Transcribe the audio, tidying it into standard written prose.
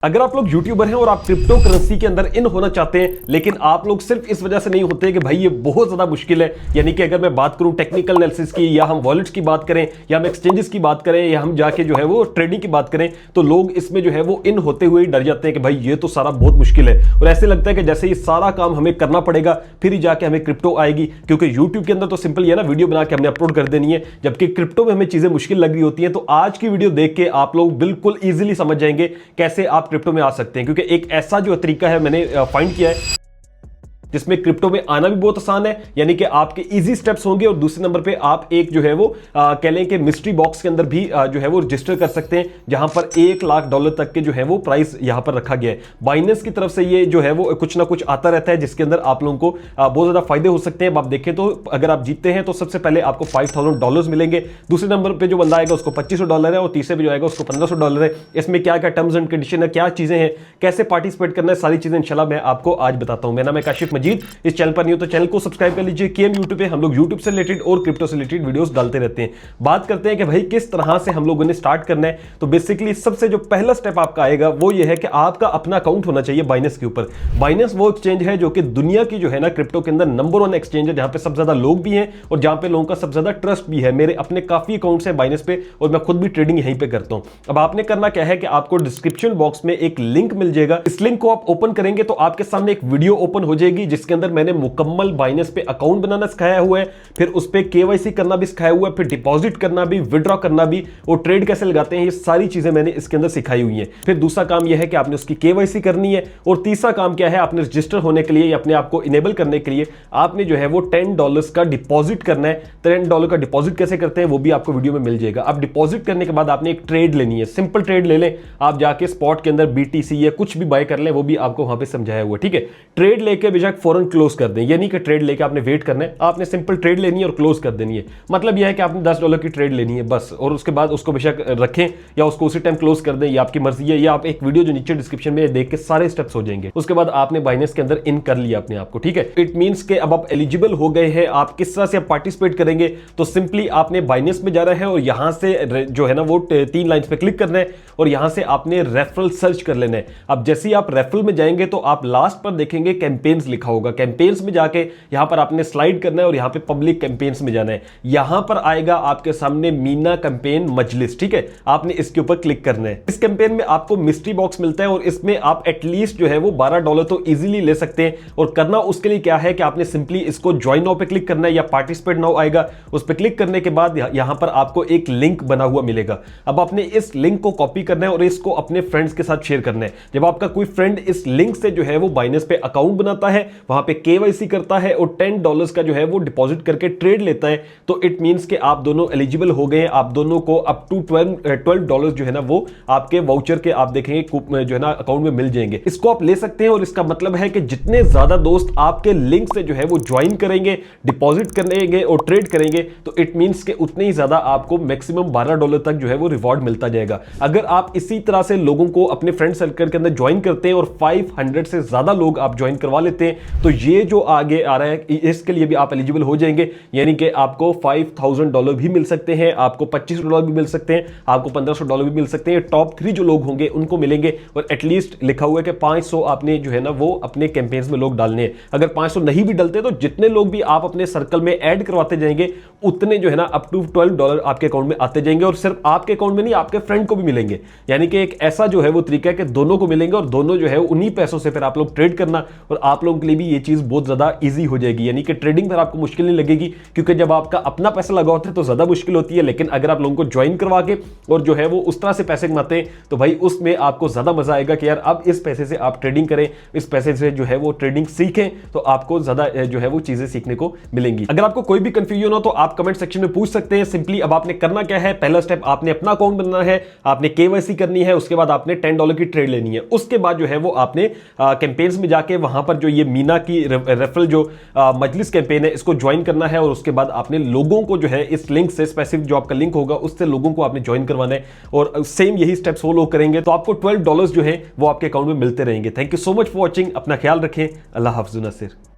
अगर आप लोग यूट्यूबर हैं और आप क्रिप्टो करेंसी के अंदर इन होना चाहते हैं, लेकिन आप लोग सिर्फ इस वजह से नहीं होते कि भाई ये बहुत ज्यादा मुश्किल है, यानी कि अगर मैं बात करूं टेक्निकल एनालिसिस की, या हम वॉलेट्स की बात करें, या हम एक्सचेंजेस की बात करें, या हम जाके जो है वो ट्रेडिंग की बात करें, तो लोग इसमें जो है वो इन होते हुए डर जाते हैं कि भाई ये तो सारा बहुत मुश्किल है, और ऐसे लगता है कि जैसे ये सारा काम हमें करना पड़ेगा फिर ही जाके हमें क्रिप्टो आएगी, क्योंकि यूट्यूब के अंदर तो सिंपल ये ना वीडियो बना के हमने अपलोड कर देनी है, जबकि क्रिप्टो में हमें चीजें मुश्किल लग रही होती हैं। तो आज की वीडियो देख के आप लोग बिल्कुल ईजिली समझ जाएंगे कैसे आप क्रिप्टो में आ सकते हैं, क्योंकि एक ऐसा जो तरीका है मैंने फाइंड किया है जिसमें क्रिप्टो में आना भी बहुत आसान है, यानी कि आपके इजी स्टेप्स होंगे। और दूसरे नंबर पे आप एक जो है वो कह लें कि मिस्ट्री बॉक्स के अंदर भी जो है वो रजिस्टर कर सकते हैं, जहां पर $1,00,000 तक के जो है वो प्राइस यहां पर रखा गया है। बाइनेंस की तरफ से ये जो है वो कुछ ना कुछ आता रहता है, जिसके अंदर आप लोगों को बहुत ज्यादा फायदे हो सकते हैं। अब आप देखें तो अगर आप जीतते हैं तो सबसे पहले आपको $5,000 मिलेंगे, दूसरे नंबर पर जो बंदा आएगा उसको $2,500 है, और तीसरे पे जो आएगा उसको $1,500 है। इसमें क्या क्या टर्म्स एंड कंडीशन है, क्या चीजें हैं, कैसे पार्टिसिपेट करना है, सारी चीजें इंशाल्लाह मैं आपको आज बताता हूं। मेरा नाम है काशिफ मजीद, इस चैनल नहीं हो तो चैनल को सब्सक्राइब कर लीजिए। केएम यूट्यूब पे हम लोग यूट्यूब से रिलेटेड और क्रिप्टो से रिलेटेड वीडियोस डालते रहते हैं। बात करते हैं कि भाई किस तरह से हम लोगों ने स्टार्ट करना है। तो बेसिकली सबसे जो पहला स्टेप आपका आएगा वो ये है कि आपका अपना अकाउंट होना चाहिए बाइनेंस के ऊपर। बाइनेंस वो एक्सचेंज है जो कि दुनिया की जो है ना क्रिप्टो के अंदर नंबर 1 एक्सचेंज है, जहां पे सबसे ज्यादा लोग भी हैं और जहां पे लोगों का सबसे ज्यादा ट्रस्ट भी है। मेरे अपने काफी अकाउंट्स हैं बाइनेंस पे और मैं खुद भी ट्रेडिंग यहीं पे करता हूं। अब आपने करना क्या है कि आपको डिस्क्रिप्शन बॉक्स में एक लिंक मिल जाएगा। इस लिंक को आप ओपन करेंगे तो आपके सामने एक वीडियो ओपन हो जाएगी, जिसके अंदर मैंने मुकम्मल बाइनेंस पे अकाउंट बनाना सिखाया हुआ है, फिर उस पे केवाईसी करना भी सिखाया हुआ है, फिर डिपॉजिट करना भी, विड्रॉ करना भी, और ट्रेड कैसे लगाते हैं, ये सारी चीजें मैंने इसके अंदर सिखाई हुई हैं। फिर दूसरा काम यह है कि आपने उसकी केवाईसी करनी है, और तीसरा काम क्या है, आपने रजिस्टर होने के लिए या अपने आप को इनेबल करने के लिए आपने जो है वो $10 का डिपॉजिट करना है। $10 का डिपॉजिट कैसे करते हैं वो भी आपको वीडियो में मिल जाएगा। अब डिपॉजिट करने के बाद आपने एक ट्रेड लेनी है, सिंपल ट्रेड ले लें, आप जाके स्पॉट के अंदर बीटीसी या कुछ भी बाय कर लें, वो भी आपको वहां पे समझाया हुआ है, ठीक है। ट्रेड लेके बेशक फौरन क्लोज कर दें, यानी कि ट्रेड लेके आपने वेट करना है, आपने सिंपल ट्रेड लेनी है और क्लोज कर देनी है। मतलब यह है कि आपने $10 की ट्रेड लेनी है बस, और उसके बाद उसको बेशक रखें या उसको उसी टाइम क्लोज कर दें, ये आपकी मर्जी है। या आप एक वीडियो जो नीचे डिस्क्रिप्शन में देख के सारे स्टेप्स हो जाएंगे। उसके बाद आपने बाइनेंस के अंदर इन कर लिया अपने आप को, ठीक है। इट मींस के अब आप एलिजिबल हो गए हैं। आप किस तरह से आप पार्टिसिपेट करेंगे, तो सिंपली आपने बाइनेंस में जाना है और यहां से जो है ना वो 3 लाइंस पे क्लिक करना है, और यहां से आपने रेफरल सर्च कर लेना है। अब जैसे ही आप रेफरल में जाएंगे तो आप लास्ट पर देखेंगे कैंपेन्स लिखा होगा। कैंपेन्स में जाके यहां पर आपने स्लाइड करना है और यहां पे पब्लिक कैंपेन्स में जाना है। यहां पर आएगा आपके सामने मीना कैंपेन मजलिस, ठीक है। आपने इसके ऊपर क्लिक करना है। इस कैंपेन में आपको मिस्ट्री बॉक्स मिलता है और इसमें आप एटलीस्ट जो है वो $12 तो इजीली ले सकते हैं। और करना उसके लिए क्या है कि आपने सिंपली इसको ज्वाइन नाउ पे क्लिक करना है, या पार्टिसिपेट नाउ आएगा, उस पर क्लिक करने के बाद यहां पर आपको एक लिंक बना हुआ मिलेगा। अब आपने इस लिंक को कॉपी करना है और इसको अपने फ्रेंड्स के साथ शेयर करना है। जब आपका कोई फ्रेंड इस लिंक से जो है वो बाइनेंस पे अकाउंट बनाता है, वहां पे केवाईसी करता है और $10 का जो है वो डिपॉजिट करके ट्रेड लेता है, तो इट मींस कि आप दोनों एलिजिबल हो गए हैं। आप दोनों को अप टू $12 जो है ना वो आपके वाउचर के आप देखेंगे जो है ना अकाउंट में मिल जाएंगे। इसको आप ले सकते हैं, और इसका मतलब है कि जितने ज्यादा दोस्त आपके लिंक से जो है वो ज्वाइन करेंगे, डिपॉजिट करेंगे और ट्रेड करेंगे, तो इट मींस कि उतने ही ज्यादा आपको मैक्सिमम $12 तक जो है वो रिवॉर्ड मिलता जाएगा। अगर आप इसी तरह से लोगों को अपने फ्रेंड सर्कल के अंदर ज्वाइन करते हैं और 500 से ज्यादा लोग आप ज्वाइन करवा लेते हैं, तो ये जो आगे आ रहा है इसके लिए भी आप एलिजिबल हो जाएंगे। यानी कि आपको $5,000 भी मिल सकते हैं, आपको $25 भी मिल सकते हैं, आपको $1,500 भी मिल सकते हैं। टॉप 3 जो लोग होंगे उनको मिलेंगे, और एटलीस्ट लिखा हुआ है कि 500 आपने जो है ना वो अपने कैंपेन्स में लोग डालने हैं। अगर 500 नहीं भी डलते तो जितने लोग भी आप अपने सर्कल में ऐड करवाते जाएंगे, उतने जो है ना अप टू $12 आपके अकाउंट में आते जाएंगे। और सिर्फ आपके अकाउंट में नहीं, आपके फ्रेंड को भी मिलेंगे। यानी कि एक ऐसा जो है वो तरीका है कि दोनों को मिलेंगे, और दोनों जो है उन्हीं पैसों से फिर आप लोग ट्रेड करना, और आप लोगों के लिए भी ये चीज बहुत ज्यादा ईजी हो जाएगी। यानी कि ट्रेडिंग पर आपको मुश्किल नहीं लगेगी, क्योंकि जब आपका अपना पैसा लगा होता है तो ज्यादा मुश्किल होती है। लेकिन अगर आप लोगों को ज्वाइन करवा के और जो है वो उस तरह से पैसे कमाते हैं, तो भाई उसमें आपको ज्यादा मजा आएगा कि यार अब इस पैसे से आप ट्रेडिंग करें, इस पैसे से जो है वो ट्रेडिंग सीखें, तो आपको ज्यादा जो है वो चीजें सीखने को मिलेंगी। अगर आपको कोई भी कंफ्यूजन हो तो आप कमेंट सेक्शन में पूछ सकते हैं। सिंपली अब आपने करना क्या है, पहला स्टेप आपने अपना अकाउंट बनाना है, आपने केवाईसी करनी है, उसके बाद आपने $10 की ट्रेड लेनी है। उसके बाद जो है वो आपने कैंपेन्स में जाके वहां पर जो ये मीना की रेफरल जो मजलिस कैंपेन है इसको ज्वाइन करना है, और उसके बाद आपने लोगों को जो है इस लिंक से, स्पेसिफिक जो आपका लिंक होगा उससे लोगों को आपने ज्वाइन करवाना है, और सेम यही स्टेप्स वो लोग करेंगे, तो आपको $12 जो है वो आपके अकाउंट में मिलते रहेंगे। Thank you so much for watching. अपना ख्याल रखें। अल्लाह हाफ़िज़ नासिर।